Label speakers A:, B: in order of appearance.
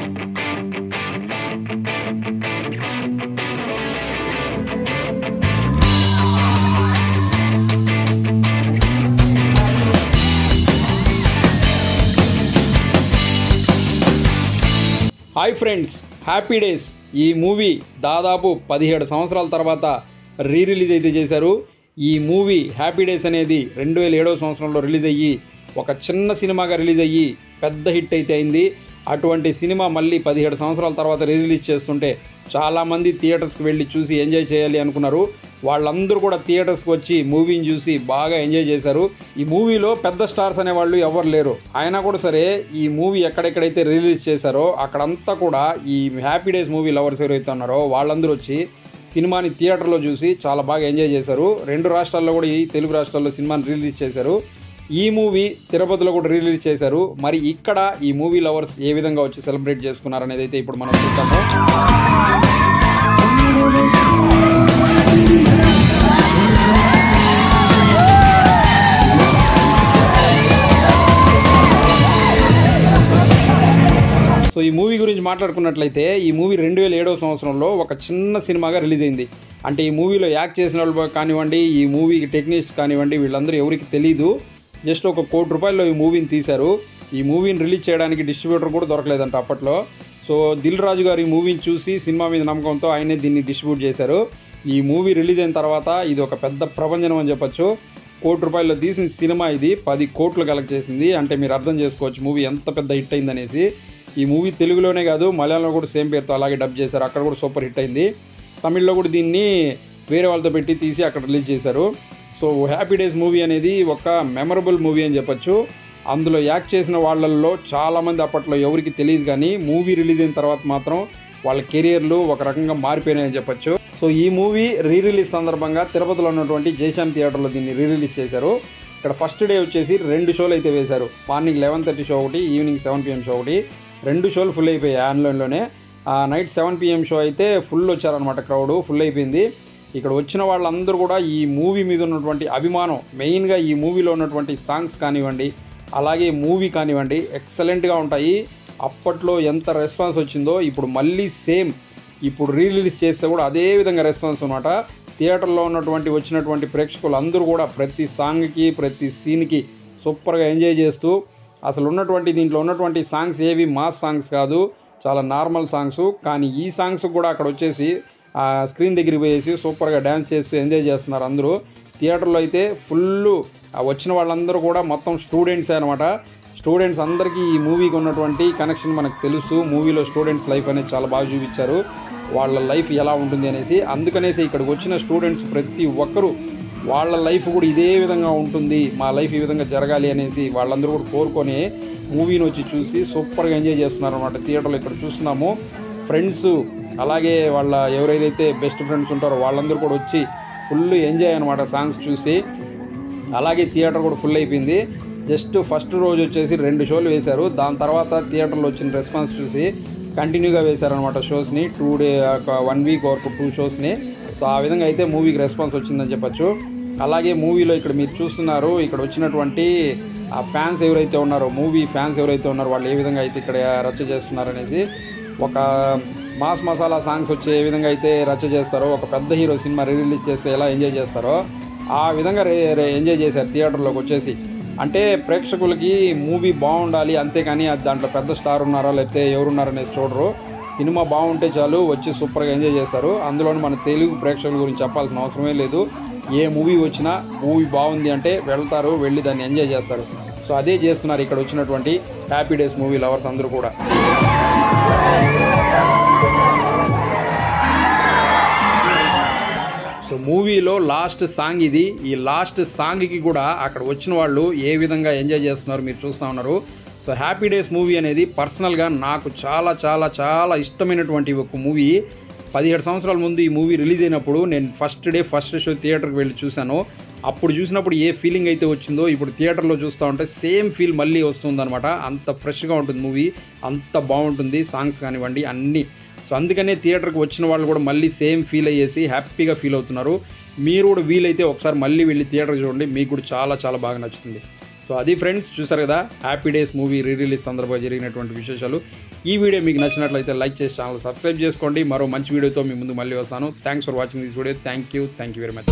A: Hi friends, happy days ఈ movie దాదాపు 17 సంవత్సరాల తర్వాత రిలీజ్ అయితే చేశారు. ఈ మూవీ హ్యాపీ డేస్ అనేది 2007 సంవత్సరంలో రిలీజ్ అయ్యి ఒక చిన్న సినిమాగా రిలీజ్ అయ్యి పెద్ద హిట్ అయితే అయింది. అటువంటి సినిమా మళ్ళీ 17 సంవత్సరాల తర్వాత రిలీజ్ చేస్తుంటే చాలామంది థియేటర్స్కి వెళ్ళి చూసి ఎంజాయ్ చేయాలి అనుకున్నారు. వాళ్ళందరూ కూడా థియేటర్స్కి వచ్చి మూవీని చూసి బాగా ఎంజాయ్ చేశారు. ఈ మూవీలో పెద్ద స్టార్స్ అనేవాళ్ళు ఎవరు లేరు. అయినా కూడా సరే ఈ మూవీ ఎక్కడెక్కడైతే రిలీజ్ చేశారో అక్కడంతా కూడా ఈ హ్యాపీ డేస్ మూవీ లవర్స్ ఎవరైతే ఉన్నారో వాళ్ళందరూ వచ్చి సినిమాని థియేటర్లో చూసి చాలా బాగా ఎంజాయ్ చేశారు. 2 రాష్ట్రాల్లో కూడా ఈ తెలుగు రాష్ట్రాల్లో సినిమాని రిలీజ్ చేశారు. ఈ మూవీ తిరుపతిలో కూడా రిలీజ్ చేశారు. మరి ఇక్కడ ఈ మూవీ లవర్స్ ఏ విధంగా వచ్చి సెలబ్రేట్ చేసుకున్నారు అనేది అయితే ఇప్పుడు మనం చూద్దాము. సో ఈ మూవీ గురించి మాట్లాడుకున్నట్లయితే ఈ మూవీ 2007 సంవత్సరంలో ఒక చిన్న సినిమాగా రిలీజ్ అయింది. అంటే ఈ మూవీలో యాక్ట్ చేసిన వాళ్ళు కానివ్వండి, ఈ మూవీకి టెక్నీషియన్స్ కానివ్వండి, వీళ్ళందరూ ఎవరికి తెలీదు. జస్ట్ ఒక ₹1 కోటి ఈ మూవీని తీశారు. ఈ మూవీని రిలీజ్ చేయడానికి డిస్ట్రిబ్యూటర్ కూడా దొరకలేదంట అప్పట్లో. సో దిల్ రాజు గారు ఈ మూవీని చూసి సినిమా మీద నమ్మకంతో ఆయనే దీన్ని డిస్ట్రిబ్యూట్ చేశారు. ఈ మూవీ రిలీజ్ అయిన తర్వాత ఇది ఒక పెద్ద ప్రభంజనం అని చెప్పొచ్చు. ₹1 కోటి తీసిన సినిమా ఇది 10 కోట్లు కలెక్ట్ చేసింది. అంటే మీరు అర్థం చేసుకోవచ్చు మూవీ ఎంత పెద్ద హిట్ అయిందనేసి. ఈ మూవీ తెలుగులోనే కాదు మలయాళంలో కూడా సేమ్ పేరుతో అలాగే డబ్ చేశారు. అక్కడ కూడా సూపర్ హిట్ అయింది. తమిళ్లో కూడా దీన్ని వేరే వాళ్ళతో పెట్టి తీసి అక్కడ రిలీజ్ చేశారు. సో హ్యాపీ డేస్ మూవీ అనేది ఒక మెమరబుల్ మూవీ అని చెప్పొచ్చు. అందులో యాక్ట్ చేసిన వాళ్ళల్లో చాలామంది అప్పట్లో ఎవరికి తెలియదు, కానీ మూవీ రిలీజ్ అయిన తర్వాత మాత్రం వాళ్ళ కెరియర్లు ఒక రకంగా మారిపోయినాయని చెప్పొచ్చు. సో ఈ మూవీ రిలీజ్ సందర్భంగా తిరుపతిలో ఉన్నటువంటి జయశాం థియేటర్లో దీన్ని రిలీజ్ చేశారు. ఇక్కడ ఫస్ట్ డే వచ్చేసి 2 షోలు అయితే వేశారు. మార్నింగ్ 11:30 షో ఒకటి, ఈవినింగ్ 7 PM షో ఒకటి. 2 షోలు ఫుల్ అయిపోయాయి ఆన్లైన్లోనే. నైట్ 7 PM షో అయితే ఫుల్ వచ్చారనమాట, క్రౌడ్ ఫుల్ అయిపోయింది. ఇక్కడ వచ్చిన వాళ్ళందరూ కూడా ఈ మూవీ మీద ఉన్నటువంటి అభిమానం, మెయిన్గా ఈ మూవీలో ఉన్నటువంటి సాంగ్స్ కానివ్వండి, అలాగే మూవీ కానివ్వండి ఎక్సలెంట్గా ఉంటాయి. అప్పట్లో ఎంత రెస్పాన్స్ వచ్చిందో ఇప్పుడు మళ్ళీ సేమ్ ఇప్పుడు రిలీజ్ చేస్తే కూడా అదే విధంగా రెస్పాన్స్ అనమాట. థియేటర్లో వచ్చినటువంటి ప్రేక్షకులు అందరూ కూడా ప్రతి సాంగ్కి ప్రతి సీన్కి సూపర్గా ఎంజాయ్ చేస్తూ, అసలు దీంట్లో ఉన్నటువంటి సాంగ్స్ ఏవి మాస్ సాంగ్స్ కాదు, చాలా నార్మల్ సాంగ్స్. కానీ ఈ సాంగ్స్ కూడా అక్కడ వచ్చేసి స్క్రీన్ దగ్గరికి పోయేసి సూపర్గా డ్యాన్స్ చేస్తూ ఎంజాయ్ చేస్తున్నారు అందరూ. థియేటర్లో అయితే ఫుల్ వచ్చిన వాళ్ళందరూ కూడా మొత్తం స్టూడెంట్సే అనమాట. స్టూడెంట్స్ అందరికీ ఈ మూవీకి ఉన్నటువంటి కనెక్షన్ మనకు తెలుసు. మూవీలో స్టూడెంట్స్ లైఫ్ అనేది చాలా బాగా చూపించారు, వాళ్ళ లైఫ్ ఎలా ఉంటుంది అనేసి. అందుకనేసి ఇక్కడికి వచ్చిన స్టూడెంట్స్ ప్రతి ఒక్కరూ వాళ్ళ లైఫ్ కూడా ఇదే విధంగా ఉంటుంది, మా లైఫ్ ఈ విధంగా జరగాలి అనేసి వాళ్ళందరూ కూడా కోరుకొని మూవీని వచ్చి చూసి సూపర్గా ఎంజాయ్ చేస్తున్నారు అనమాట. థియేటర్లో ఇక్కడ చూస్తున్నాము ఫ్రెండ్స్, అలాగే వాళ్ళ ఎవరైతే బెస్ట్ ఫ్రెండ్స్ ఉంటారో వాళ్ళందరూ కూడా వచ్చి ఫుల్ ఎంజాయ్ అనమాట సాంగ్స్ చూసి. అలాగే థియేటర్ కూడా ఫుల్ అయిపోయింది. జస్ట్ ఫస్ట్ రోజు వచ్చేసి 2 షోలు వేశారు. దాని తర్వాత థియేటర్లో వచ్చిన రెస్పాన్స్ చూసి కంటిన్యూగా వేశారనమాట షోస్ని. 1 వీక్ వరకు 2 షోస్ని. సో ఆ విధంగా అయితే మూవీకి రెస్పాన్స్ వచ్చిందని చెప్పచ్చు. అలాగే మూవీలో ఇక్కడ మీరు చూస్తున్నారు, ఇక్కడ వచ్చినటువంటి ఆ ఫ్యాన్స్ ఎవరైతే ఉన్నారో, మూవీ ఫ్యాన్స్ ఎవరైతే ఉన్నారో వాళ్ళు ఏ విధంగా అయితే ఇక్కడ రచ్చ చేస్తున్నారు అనేసి. ఒక మాస్ మసాలా సాంగ్స్ వచ్చి ఏ విధంగా అయితే రచ్చ చేస్తారో, ఒక పెద్ద హీరో సినిమా రిలీజ్ చేస్తే ఎలా ఎంజాయ్ చేస్తారో ఆ విధంగా ఎంజాయ్ చేశారు థియేటర్లోకి వచ్చేసి. అంటే ప్రేక్షకులకి మూవీ బాగుండాలి, అంతేకాని దాంట్లో పెద్ద స్టార్ ఉన్నారా లేకపోతే ఎవరున్నారనేది చూడరు. సినిమా బాగుంటే చాలు వచ్చి సూపర్గా ఎంజాయ్ చేస్తారు. అందులోని మన తెలుగు ప్రేక్షకుల గురించి చెప్పాల్సిన అవసరమే లేదు. ఏ మూవీ వచ్చినా మూవీ బాగుంది అంటే వెళ్తారు, వెళ్ళి దాన్ని ఎంజాయ్ చేస్తారు. సో అదే చేస్తున్నారు ఇక్కడ వచ్చినటువంటి హ్యాపీ డేస్ మూవీ లవర్స్ అందరూ కూడా. సో మూవీలో లాస్ట్ సాంగ్ ఇది. ఈ లాస్ట్ సాంగ్కి కూడా అక్కడ వచ్చిన వాళ్ళు ఏ విధంగా ఎంజాయ్ చేస్తున్నారు మీరు చూస్తూ ఉన్నారు. సో హ్యాపీ డేస్ మూవీ అనేది పర్సనల్గా నాకు చాలా చాలా చాలా ఇష్టమైనటువంటి ఒక మూవీ. 17 సంవత్సరాల ముందు ఈ మూవీ రిలీజ్ అయినప్పుడు నేను ఫస్ట్ షో థియేటర్కి వెళ్ళి చూశాను. అప్పుడు చూసినప్పుడు ఏ ఫీలింగ్ అయితే వచ్చిందో ఇప్పుడు థియేటర్లో చూస్తూ ఉంటే సేమ్ ఫీల్ మళ్ళీ వస్తుందన్నమాట. అంత ఫ్రెష్గా ఉంటుంది మూవీ, అంత బాగుంటుంది సాంగ్స్ కానివ్వండి అన్నీ. సో అందుకనే థియేటర్కి వచ్చిన వాళ్ళు కూడా మళ్ళీ సేమ్ ఫీల్ అయ్యేసి హ్యాపీగా ఫీల్ అవుతున్నారు. మీరు కూడా వీలైతే ఒకసారి మళ్ళీ వెళ్ళి థియేటర్కి చూడండి, మీకు కూడా చాలా చాలా బాగా నచ్చుతుంది. సో అది ఫ్రెండ్స్, చూసారు కదా హ్యాపీ డేస్ మూవీ రిలీజ్ సందర్భంగా జరిగినటువంటి విశేషాలు. ఈ వీడియో మీకు నచ్చినట్లయితే లైక్ చేసి ఛానల్ సబ్స్క్రైబ్ చేసుకోండి. మరో మంచి వీడియోతో మీ ముందు మళ్ళీ వస్తాను. Thanks for watching this video. Thank you very much.